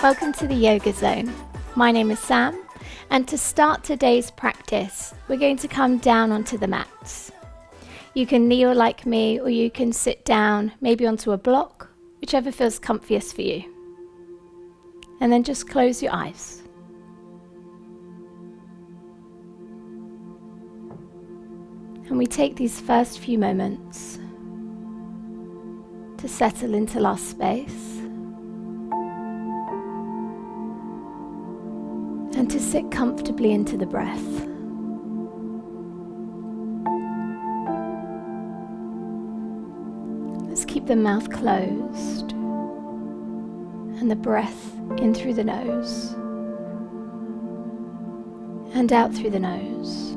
Welcome to the Yoga Zone. My name is Sam, and to start today's practice, we're going to come down onto the mats. You can kneel like me, or you can sit down, maybe onto a block, whichever feels comfiest for you. And then just close your eyes. And we take these first few moments to settle into our space and to sit comfortably into the breath. Let's keep the mouth closed and the breath in through the nose and out through the nose.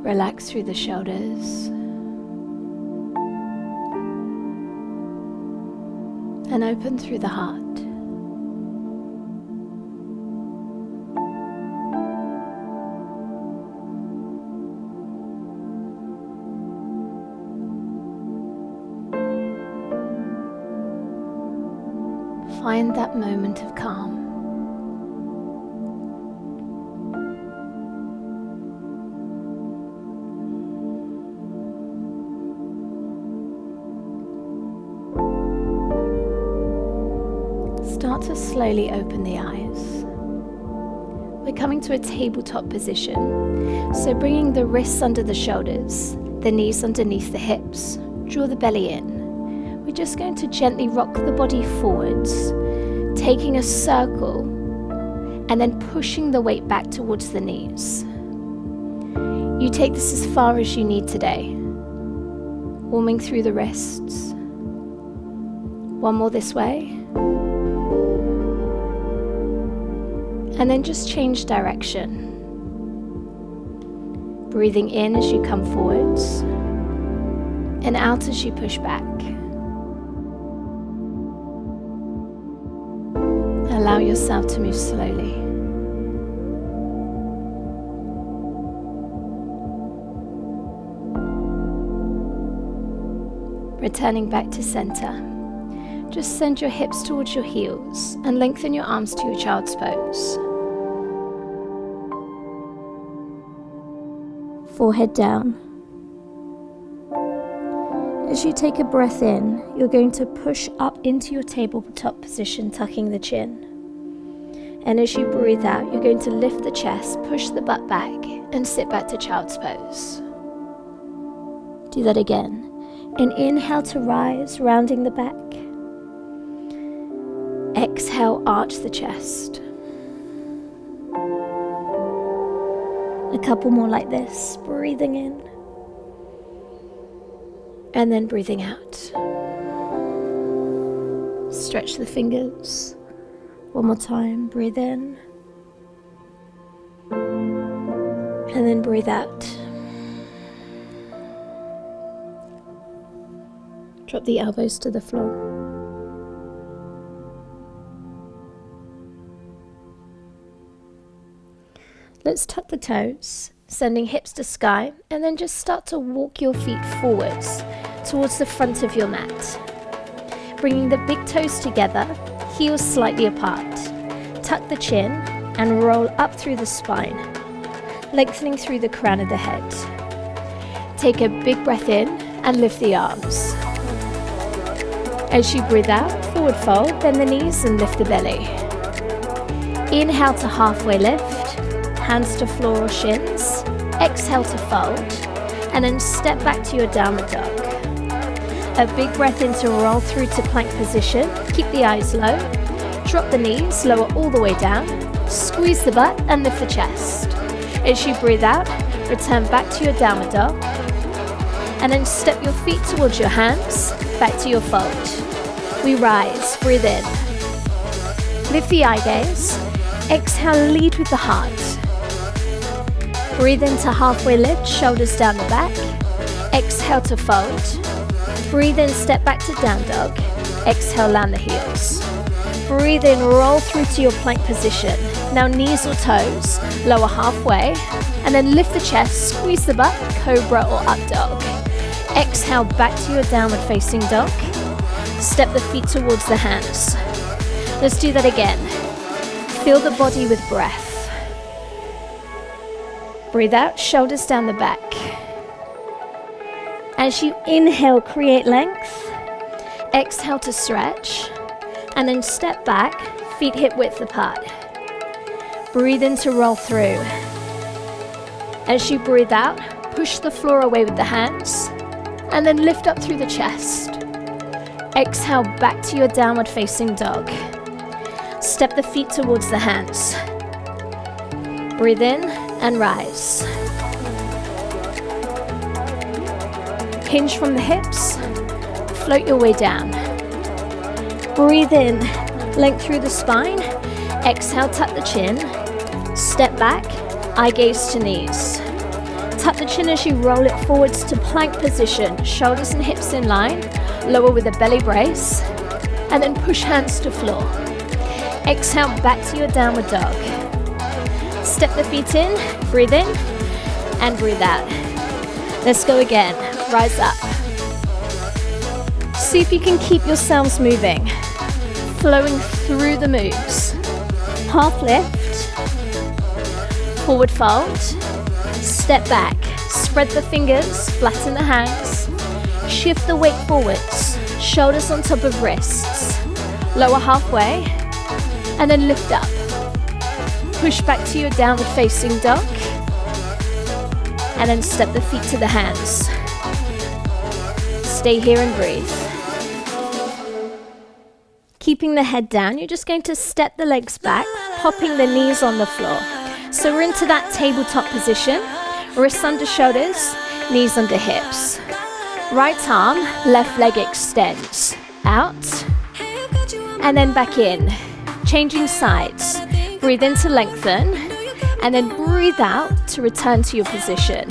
Relax through the shoulders and open through the heart. Find that moment of calm. Start to slowly open the eyes. We're coming to a tabletop position, so bringing the wrists under the shoulders, the knees underneath the hips, draw the belly in. We're just going to gently rock the body forwards, taking a circle and then pushing the weight back towards the knees. You take this as far as you need today, warming through the wrists. One more this way. And then just change direction. Breathing in as you come forwards and out as you push back. Allow yourself to move slowly. Returning back to center. Just send your hips towards your heels and lengthen your arms to your child's pose. Forehead down. As you take a breath in, you're going to push up into your tabletop position, tucking the chin. And as you breathe out, you're going to lift the chest, push the butt back, and sit back to child's pose. Do that again. And inhale to rise, rounding the back. Exhale, arch the chest. A couple more like this, breathing in. And then breathing out. Stretch the fingers. One more time, breathe in. And then breathe out. Drop the elbows to the floor. Let's tuck the toes, sending hips to sky, and then just start to walk your feet forwards towards the front of your mat. Bringing the big toes together, heels slightly apart. Tuck the chin and roll up through the spine, lengthening through the crown of the head. Take a big breath in and lift the arms. As you breathe out, forward fold, bend the knees and lift the belly. Inhale to halfway lift. Hands to floor or shins, exhale to fold, and then step back to your downward dog. A big breath in to roll through to plank position, keep the eyes low, drop the knees, lower all the way down, squeeze the butt and lift the chest. As you breathe out, return back to your downward dog, and then step your feet towards your hands, back to your fold. We rise, breathe in. Lift the eye gaze, exhale, lead with the heart. Breathe into halfway lift, shoulders down the back. Exhale to fold. Breathe in, step back to down dog. Exhale, land the heels. Breathe in, roll through to your plank position. Now knees or toes, lower halfway, and then lift the chest, squeeze the butt, cobra or up dog. Exhale back to your downward facing dog. Step the feet towards the hands. Let's do that again. Fill the body with breath. Breathe out, shoulders down the back. As you inhale, create length. Exhale to stretch. And then step back, feet hip width apart. Breathe in to roll through. As you breathe out, push the floor away with the hands. And then lift up through the chest. Exhale back to your downward facing dog. Step the feet towards the hands. Breathe in and rise. Hinge from the hips. Float your way down. Breathe in, length through the spine. Exhale, tuck the chin. Step back, eye gaze to knees. Tuck the chin as you roll it forwards to plank position. Shoulders and hips in line. Lower with a belly brace. And then push hands to floor. Exhale back to your downward dog. Step the feet in, breathe in, and breathe out. Let's go again. Rise up. See if you can keep yourselves moving. Flowing through the moves. Half lift. Forward fold. Step back. Spread the fingers, flatten the hands. Shift the weight forwards. Shoulders on top of wrists. Lower halfway. And then lift up. Push back to your downward facing dog. And then step the feet to the hands. Stay here and breathe. Keeping the head down, you're just going to step the legs back, popping the knees on the floor. So we're into that tabletop position. Wrists under shoulders, knees under hips. Right arm, left leg extends. Out. And then back in. Changing sides. Breathe in to lengthen. And then breathe out to return to your position.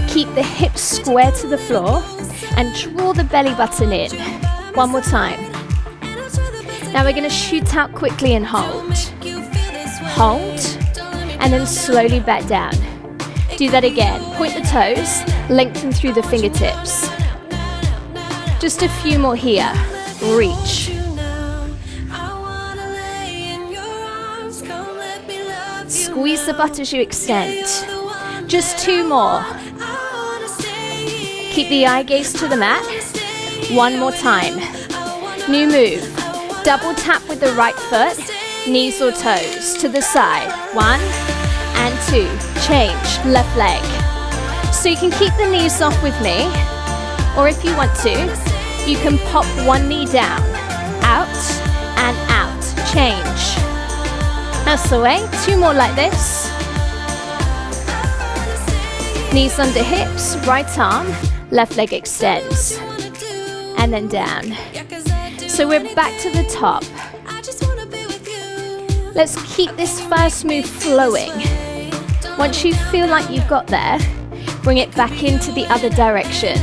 Keep the hips square to the floor. And draw the belly button in. One more time. Now we're going to shoot out quickly and hold. Hold. And then slowly back down. Do that again. Point the toes. Lengthen through the fingertips. Just a few more here. Reach. Squeeze the butt as you extend. Just two more. Keep the eye gaze to the mat. One more time. New move. Double tap with the right foot, knees or toes to the side. 1 and 2. Change, left leg. So you can keep the knees off with me, or if you want to, you can pop one knee down. Out and out. Change. That's the way. Two more like this. Knees under hips, right arm, left leg extends. And then down. So we're back to the top. Let's keep this first move flowing. Once you feel like you've got there, bring it back into the other direction.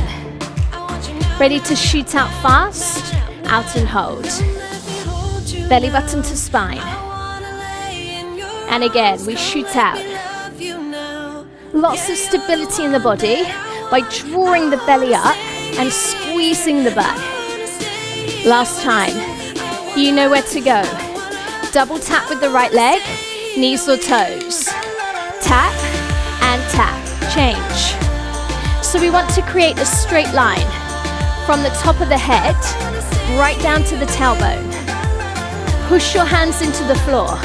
Ready to shoot out fast? Out and hold. Belly button to spine. And again, we shoot out. Lots of stability in the body by drawing the belly up and squeezing the butt. Last time. You know where to go. Double tap with the right leg, knees or toes. Tap and tap. Change. So we want to create a straight line from the top of the head right down to the tailbone. Push your hands into the floor.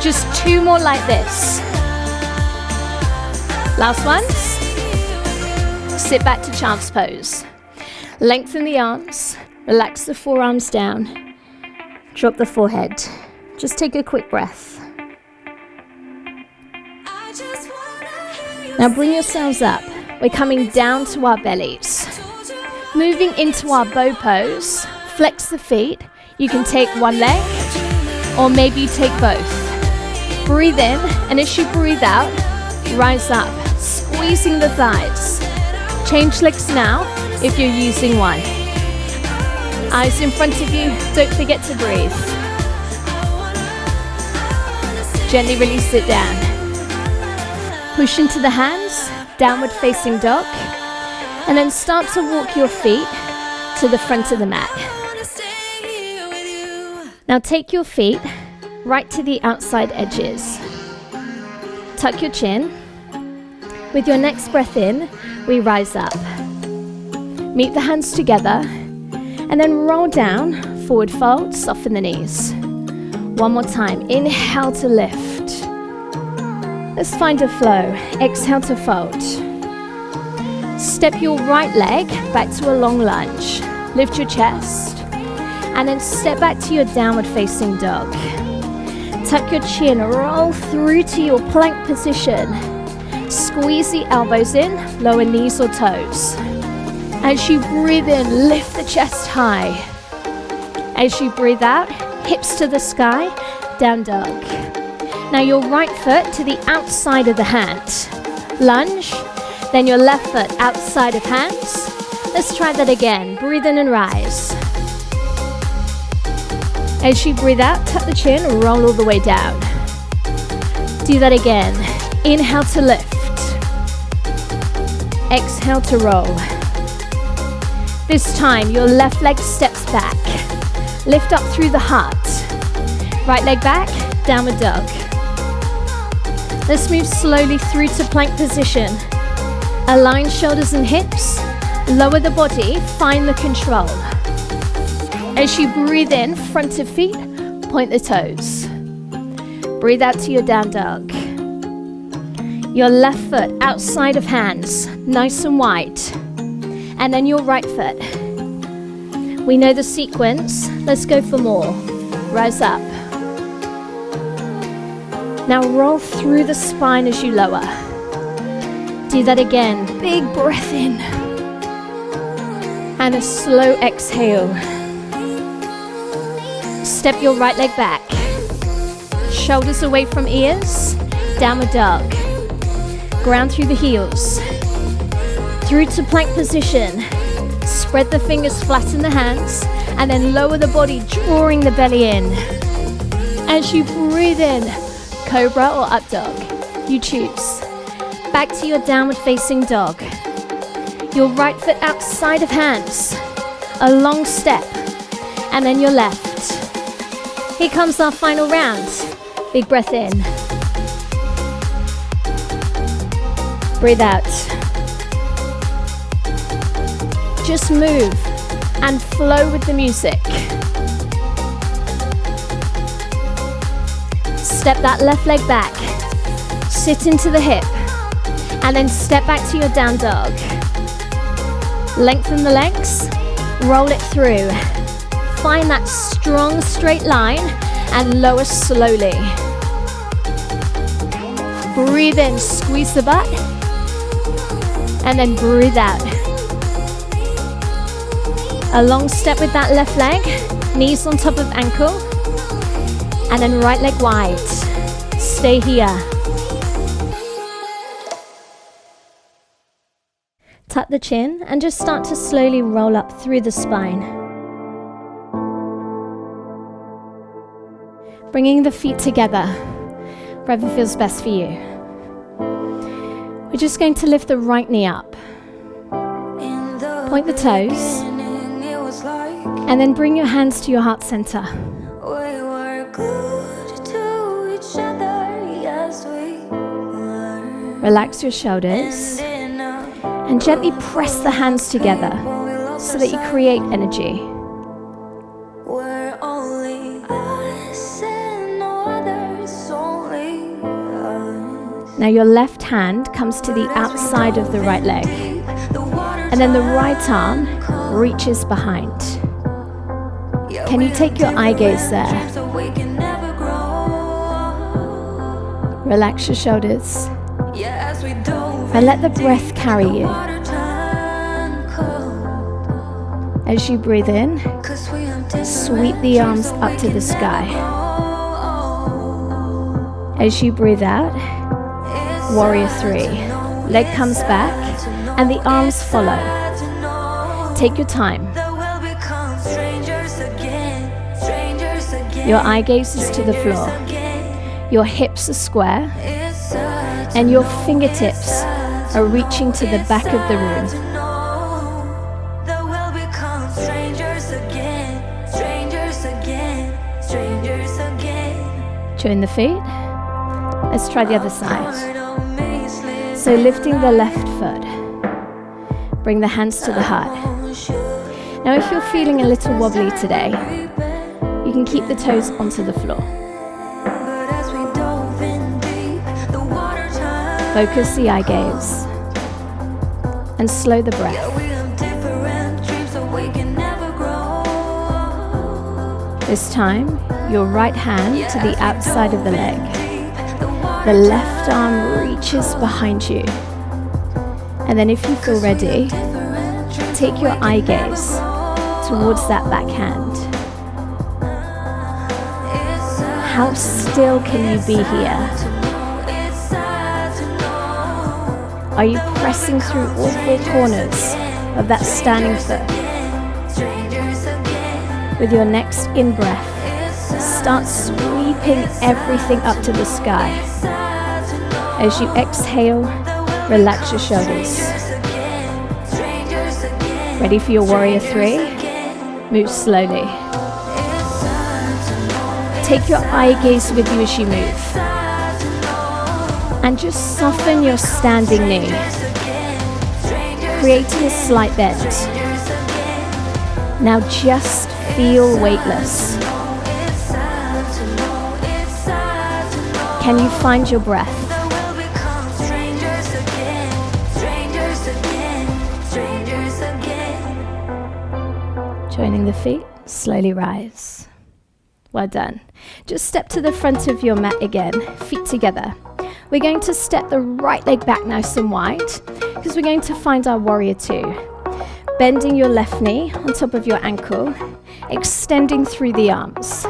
Just two more like this. Last ones. Sit back to child's pose. Lengthen the arms, relax the forearms down, drop the forehead. Just take a quick breath. Now bring yourselves up. We're coming down to our bellies. Moving into our bow pose, flex the feet. You can take one leg, or maybe you take both. Breathe in, and as you breathe out, rise up, squeezing the thighs. Change legs now if you're using one. Eyes in front of you, don't forget to breathe. Gently release it down. Push into the hands, downward facing dog. And then start to walk your feet to the front of the mat. Now take your feet right to the outside edges. Tuck your chin. With your next breath in, we rise up. Meet the hands together and then roll down, forward fold, soften the knees. One more time, inhale to lift. Let's find a flow. Exhale to fold. Step your right leg back to a long lunge. Lift your chest and then step back to your downward facing dog. Tuck your chin, roll through to your plank position. Squeeze the elbows in, lower knees or toes. As you breathe in, lift the chest high. As you breathe out, hips to the sky, down dog. Now your right foot to the outside of the hand. Lunge, then your left foot outside of hands. Let's try that again. Breathe in and rise. As you breathe out, tuck the chin, roll all the way down. Do that again. Inhale to lift. Exhale to roll. This time, your left leg steps back. Lift up through the heart. Right leg back, downward dog. Let's move slowly through to plank position. Align shoulders and hips. Lower the body, find the control. As you breathe in, front of feet, point the toes. Breathe out to your down dog. Your left foot outside of hands, nice and wide. And then your right foot. We know the sequence. Let's go for more. Rise up. Now roll through the spine as you lower. Do that again. Big breath in. And a slow exhale. Step your right leg back. Shoulders away from ears. Downward dog. Ground through the heels. Through to plank position. Spread the fingers, flatten the hands, and then lower the body, drawing the belly in. As you breathe in, cobra or up dog, you choose. Back to your downward facing dog. Your right foot outside of hands, a long step, and then your left. Here comes our final round. Big breath in. Breathe out. Just move and flow with the music. Step that left leg back. Sit into the hip. And then step back to your down dog. Lengthen the legs. Roll it through. Find that strong straight line and lower slowly. Breathe in, squeeze the butt. And then breathe out. A long step with that left leg, knees on top of ankle, and then right leg wide. Stay here. Tuck the chin and just start to slowly roll up through the spine. Bringing the feet together, wherever feels best for you. We're just going to lift the right knee up. Point the toes. And then bring your hands to your heart center. We were good to each other, yes we were. Relax your shoulders and gently press the hands together so that you create energy. We're only us and no others, only us. Now your left hand comes to the outside of the right leg, and then the right arm reaches behind. Can you take your eye gaze there? Relax your shoulders and let the breath carry you. As you breathe in, sweep the arms up to the sky. As you breathe out, warrior three. Leg comes back and the arms follow. Take your time. Your eye gaze is to the floor. Your hips are square and your fingertips are reaching to the back of the room. Join the feet. Let's try the other side. So lifting the left foot. Bring the hands to the heart. Now if you're feeling a little wobbly today, you can keep the toes onto the floor. Focus the eye gaze and slow the breath. This time, your right hand to the outside of the leg. The left arm reaches behind you. And then if you feel ready, take your eye gaze towards that back hand. How still can you be here? Are you pressing through all four corners of that standing foot? With your next in-breath, start sweeping everything up to the sky. As you exhale, relax your shoulders. Ready for your warrior three? Move slowly. Take your eye gaze with you as you move. And just soften your standing knee, creating a slight bend. Now just feel weightless. Can you find your breath? Joining the feet, slowly rise. Well done. Just step to the front of your mat again, feet together. We're going to step the right leg back nice and wide because we're going to find our warrior two. Bending your left knee on top of your ankle, extending through the arms.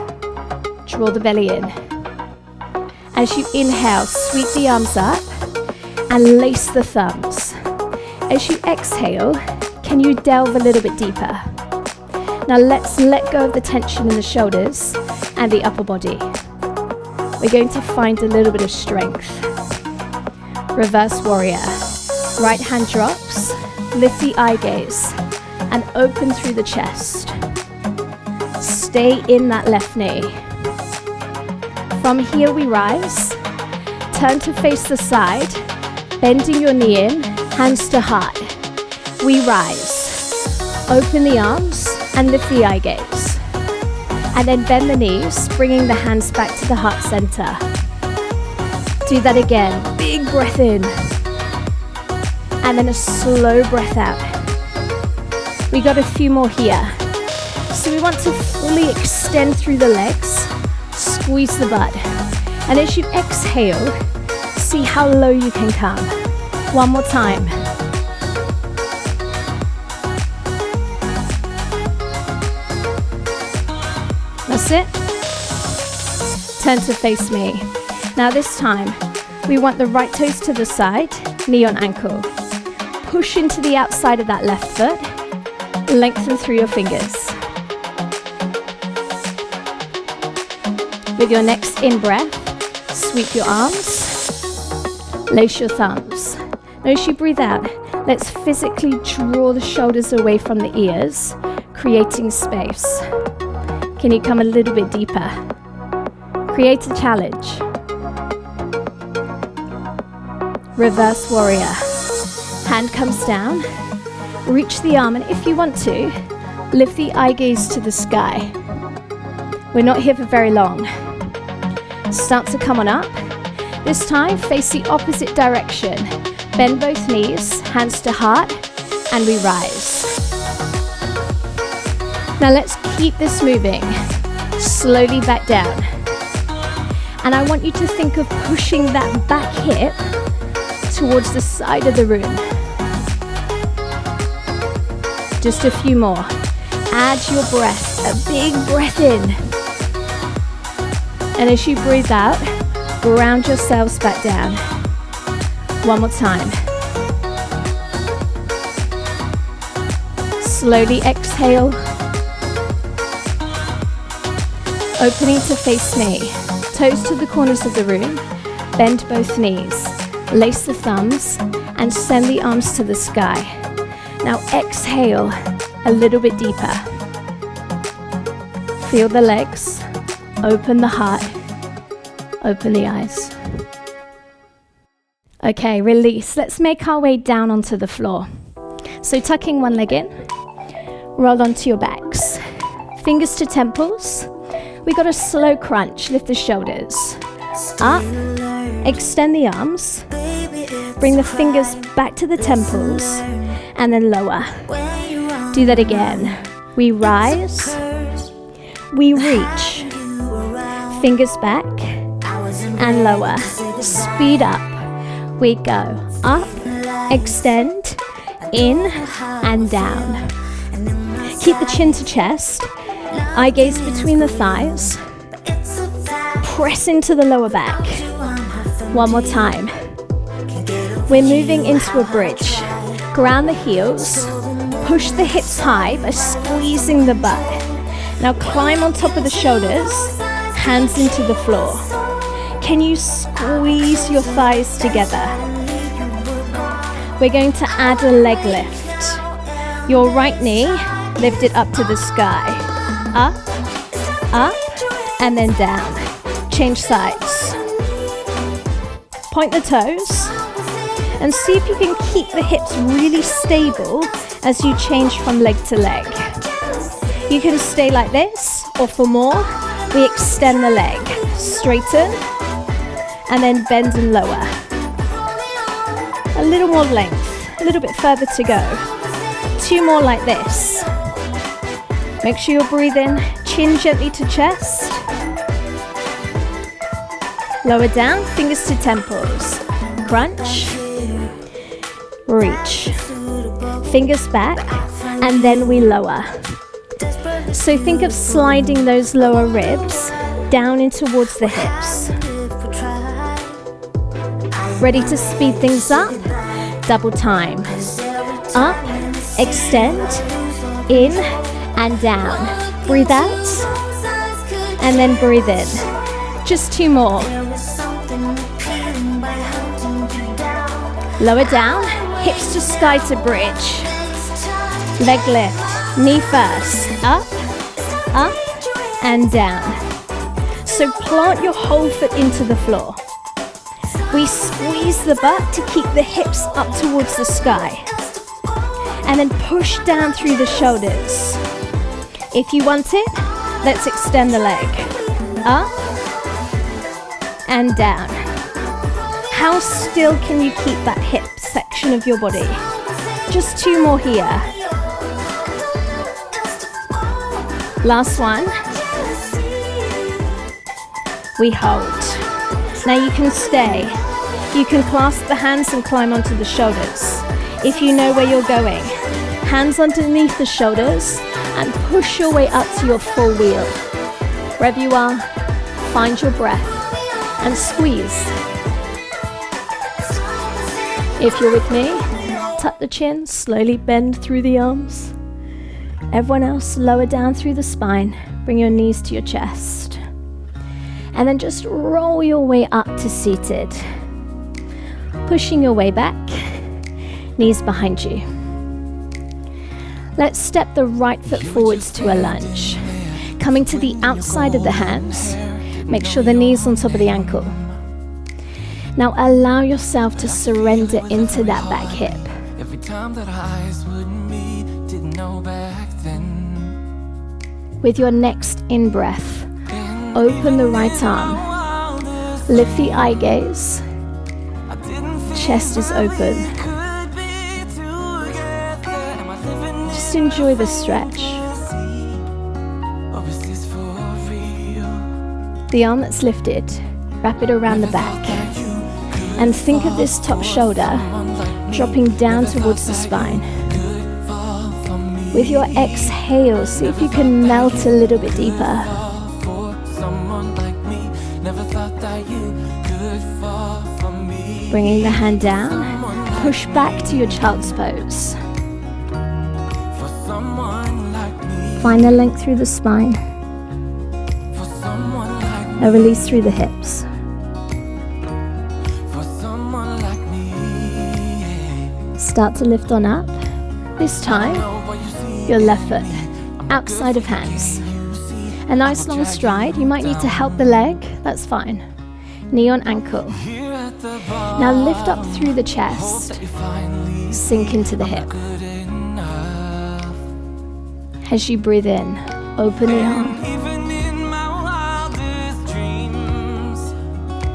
Draw the belly in. As you inhale, sweep the arms up and lace the thumbs. As you exhale, can you delve a little bit deeper? Now let's let go of the tension in the shoulders and the upper body. We're going to find a little bit of strength. Reverse warrior. Right hand drops, lift the eye gaze, and open through the chest. Stay in that left knee. From here we rise. Turn to face the side, bending your knee in, hands to heart. We rise. Open the arms and lift the eye gaze. And then bend the knees, bringing the hands back to the heart center. Do that again. Big breath in. And then a slow breath out. We got a few more here. So we want to fully extend through the legs. Squeeze the butt. And as you exhale, see how low you can come. One more time. That's it. Turn to face me. Now this time, we want the right toes to the side, knee on ankle. Push into the outside of that left foot. Lengthen through your fingers. With your next in-breath, sweep your arms. Lace your thumbs. Now as you breathe out, let's physically draw the shoulders away from the ears, creating space. Can you come a little bit deeper? Create a challenge. Reverse warrior. Hand comes down. Reach the arm, and if you want to, lift the eye gaze to the sky. We're not here for very long. Start to come on up. This time, face the opposite direction. Bend both knees, hands to heart, and we rise. Now let's keep this moving. Slowly back down. And I want you to think of pushing that back hip towards the side of the room. Just a few more. Add your breath, a big breath in. And as you breathe out, ground yourselves back down. One more time. Slowly exhale. Opening to face me. Toes to the corners of the room. Bend both knees. Lace the thumbs and send the arms to the sky. Now exhale a little bit deeper. Feel the legs. Open the heart. Open the eyes. Okay, release. Let's make our way down onto the floor. So tucking one leg in, roll onto your backs. Fingers to temples. We got a slow crunch. Lift the shoulders. Up. Extend the arms. Bring the fingers back to the temples and then lower. Do that again. We rise. We reach. Fingers back and lower. Speed up. We go up, extend, in and down. Keep the chin to chest. Eye gaze between the thighs. Press into the lower back. One more time. We're moving into a bridge. Ground the heels. Push the hips high by squeezing the butt. Now climb on top of the shoulders. Hands into the floor. Can you squeeze your thighs together? We're going to add a leg lift. Your right knee, lift it up to the sky. Up, up, and then down. Change sides. Point the toes. And see if you can keep the hips really stable as you change from leg to leg. You can stay like this, or for more, we extend the leg. Straighten, and then bend and lower. A little more length, a little bit further to go. 2 more like this. Make sure you're breathing, chin gently to chest. Lower down, fingers to temples. Crunch, reach. Fingers back, and then we lower. So think of sliding those lower ribs down in towards the hips. Ready to speed things up? Double time. Up, extend, in and down. Breathe out, and then breathe in. Just 2 more. Lower down, hips to sky to bridge. Leg lift, knee first. Up, up, and down. So plant your whole foot into the floor. We squeeze the butt to keep the hips up towards the sky. And then push down through the shoulders. If you want it, let's extend the leg. Up and down. How still can you keep that hip section of your body? Just 2 more here. Last one. We hold. Now you can stay. You can clasp the hands and climb onto the shoulders. If you know where you're going, hands underneath the shoulders and push your way up to your full wheel. Wherever you are, find your breath and squeeze. If you're with me, tuck the chin, slowly bend through the arms. Everyone else, lower down through the spine. Bring your knees to your chest. And then just roll your way up to seated. Pushing your way back, knees behind you. Let's step the right foot forwards to a lunge. Coming to the outside of the hands, make sure the knee's on top of the ankle. Now allow yourself to surrender into that back hip. Every time that eyes wouldn't meet, didn't know back then. With your next in-breath, open the right arm. Lift the eye gaze. Chest is open. Just enjoy the stretch. The arm that's lifted, wrap it around the back. And think of this top shoulder dropping down towards the spine. With your exhale, see if you can melt a little bit deeper. Bringing the hand down, push back to your child's pose. Find the length through the spine. A release through the hips. Start to lift on up. This time, your left foot outside of hands. A nice long stride. You might need to help the leg, that's fine. knee on ankle. Now lift up through the chest, sink into the hip. As you breathe in, open the arm.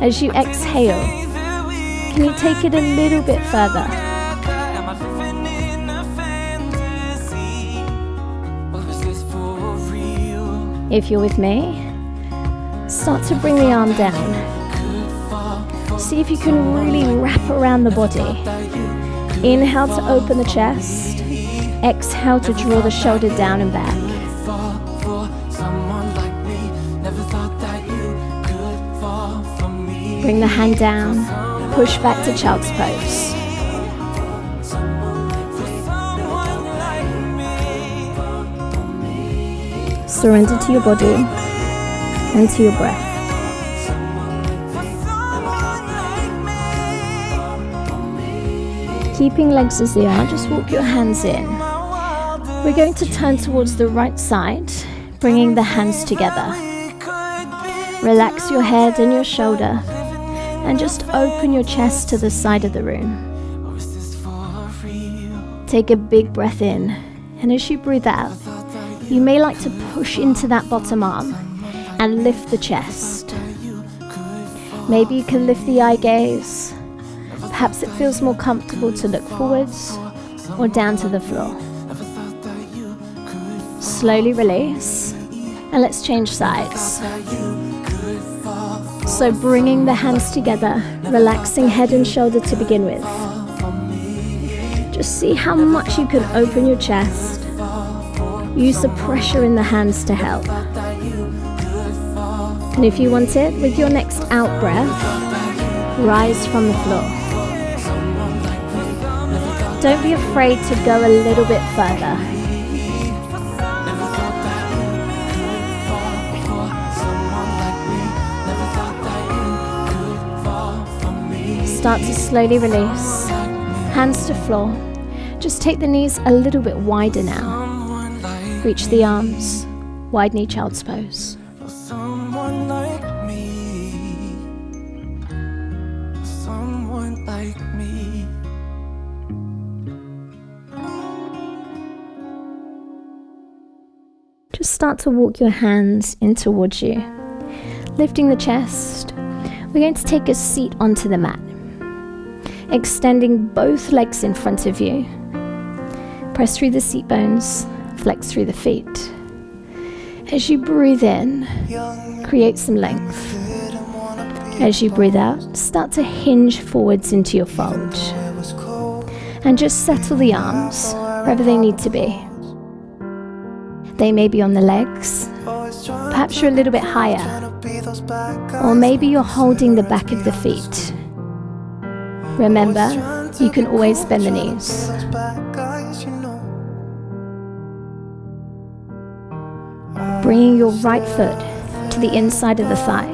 As you exhale, can you take it a little bit further? If you're with me, start to bring the arm down. See if you can really wrap around the body. Inhale to open the chest. Exhale to draw the shoulder down and back. Bring the hand down, push back to child's pose. Surrender to your body and to your breath. Keeping legs as they are, just walk your hands in. We're going to turn towards the right side, bringing the hands together. Relax your head and your shoulder, and just open your chest to the side of the room. Take a big breath in, and as you breathe out, you may like to push into that bottom arm and lift the chest. Maybe you can lift the eye gaze. Perhaps it feels more comfortable to look forwards or down to the floor. Slowly release, and let's change sides. So bringing the hands together, relaxing head and shoulder to begin with. Just see how much you can open your chest. Use the pressure in the hands to help. And if you want it, with your next out breath, rise from the floor. Don't be afraid to go a little bit further. Start to slowly release. Hands to floor. Just take the knees a little bit wider now. Reach the arms. Wide knee child's pose. Someone like me. Someone like me. Just start to walk your hands in towards you. Lifting the chest. We're going to take a seat onto the mat. Extending both legs in front of you. Press through the seat bones, flex through the feet. As you breathe in, create some length. As you breathe out, start to hinge forwards into your fold. And just settle the arms wherever they need to be. They may be on the legs, perhaps you're a little bit higher, or maybe you're holding the back of the feet. Remember, you can always bend the knees. Bringing your right foot to the inside of the thigh.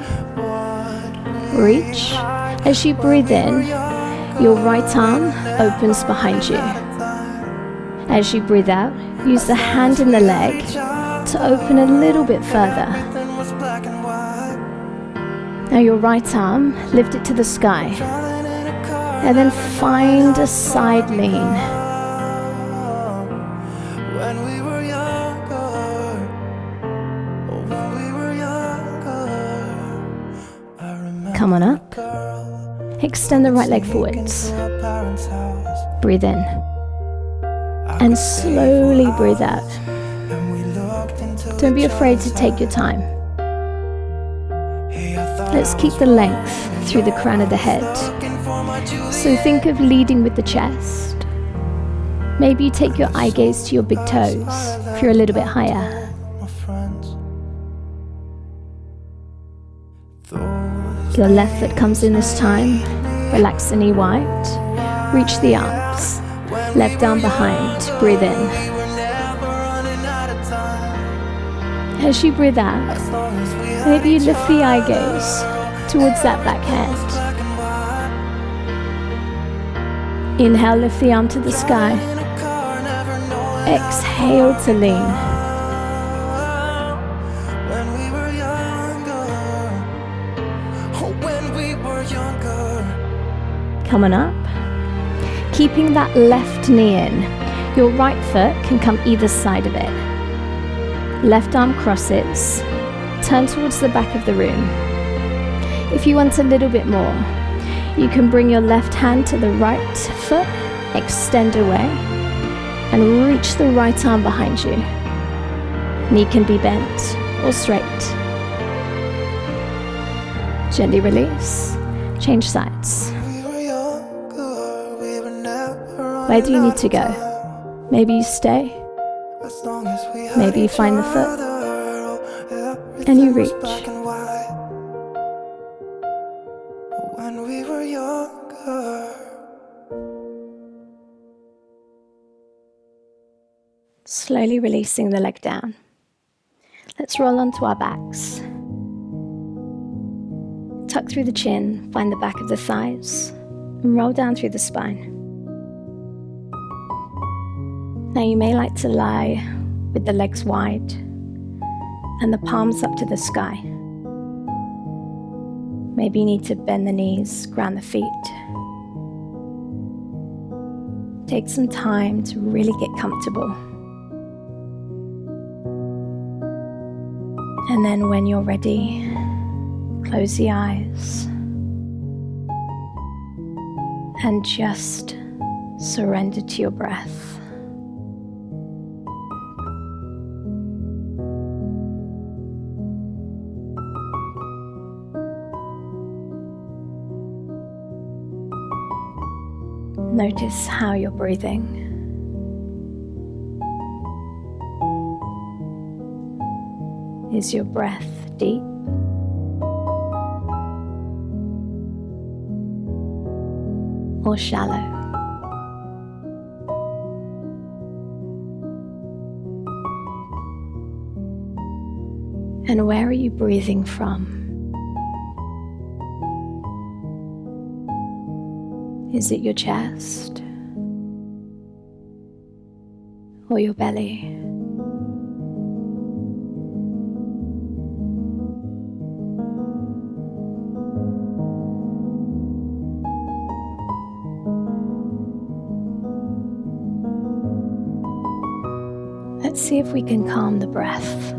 Reach. As you breathe in, your right arm opens behind you. As you breathe out, use the hand and the leg to open a little bit further. Now your right arm, lift it to the sky. And then find a side lean. Come on up. Extend the right leg forwards. Breathe in. And slowly breathe out. Don't be afraid to take your time. Let's keep the length through the crown of the head. So think of leading with the chest. Maybe you take your eye gaze to your big toes if you're a little bit higher. Your left foot comes in this time. Relax the knee wide. Reach the arms. Left arm behind. Breathe in. As you breathe out, maybe you lift the eye gaze towards that back head. Inhale, lift the arm to the sky. Exhale to lean. Come on up. Keeping that left knee in, your right foot can come either side of it. Left arm crosses, turn towards the back of the room. If you want a little bit more, you can bring your left hand to the right foot, extend away, and reach the right arm behind you. Knee can be bent or straight. Gently release, change sides. Where do you need to go? Maybe you stay, maybe you find the foot, and you reach. When we were younger. Slowly releasing the leg down. Let's roll onto our backs. Tuck through the chin, find the back of the thighs, and roll down through the spine. Now you may like to lie with the legs wide and the palms up to the sky. Maybe you need to bend the knees, ground the feet. Take some time to really get comfortable. And then when you're ready, close the eyes and just surrender to your breath. Notice how you're breathing. Is your breath deep? Or shallow? And where are you breathing from? Is it your chest or your belly? Let's see if we can calm the breath.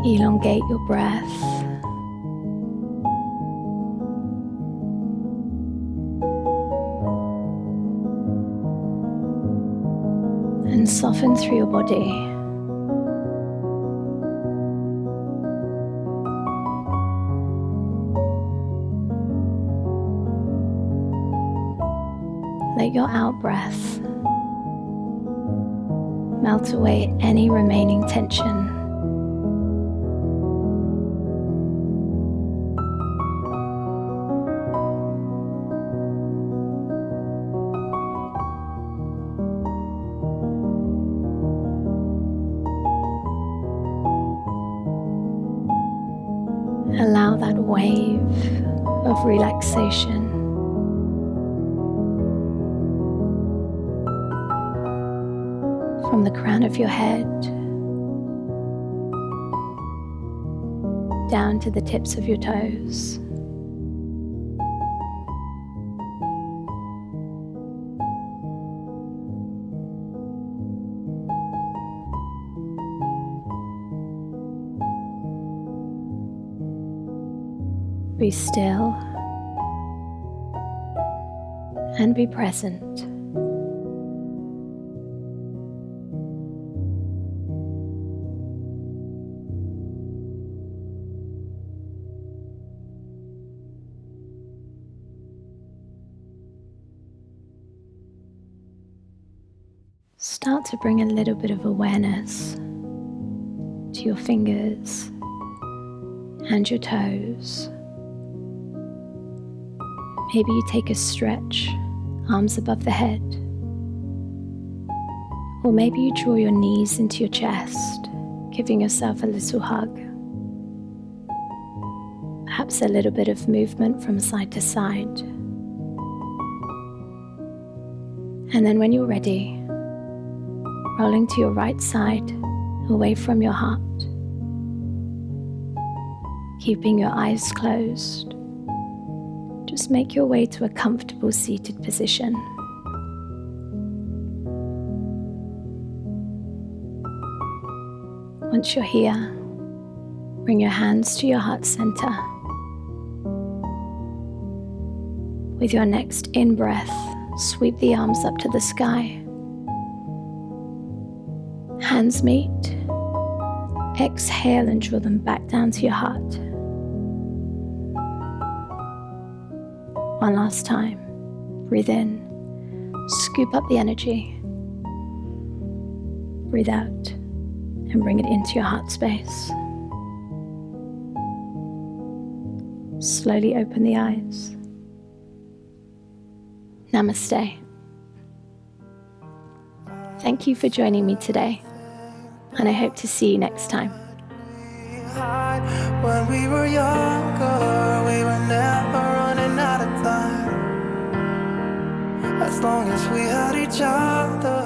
Elongate your breath. And soften through your body. Let your out-breath melt away any remaining tension. Allow that wave of relaxation from the crown of your head down to the tips of your toes. Be still and be present. Start to bring a little bit of awareness to your fingers and your toes. Maybe you take a stretch, arms above the head. Or maybe you draw your knees into your chest, giving yourself a little hug. Perhaps a little bit of movement from side to side. And then when you're ready, rolling to your right side, away from your heart. Keeping your eyes closed, just make your way to a comfortable seated position. Once you're here, bring your hands to your heart center. With your next in-breath, sweep the arms up to the sky. Hands meet. Exhale and draw them back down to your heart. One last time. Breathe in. Scoop up the energy. Breathe out and bring it into your heart space. Slowly open the eyes. Namaste. Thank you for joining me today, and I hope to see you next time. When we were younger, we were never running out of time. As long as we had each other.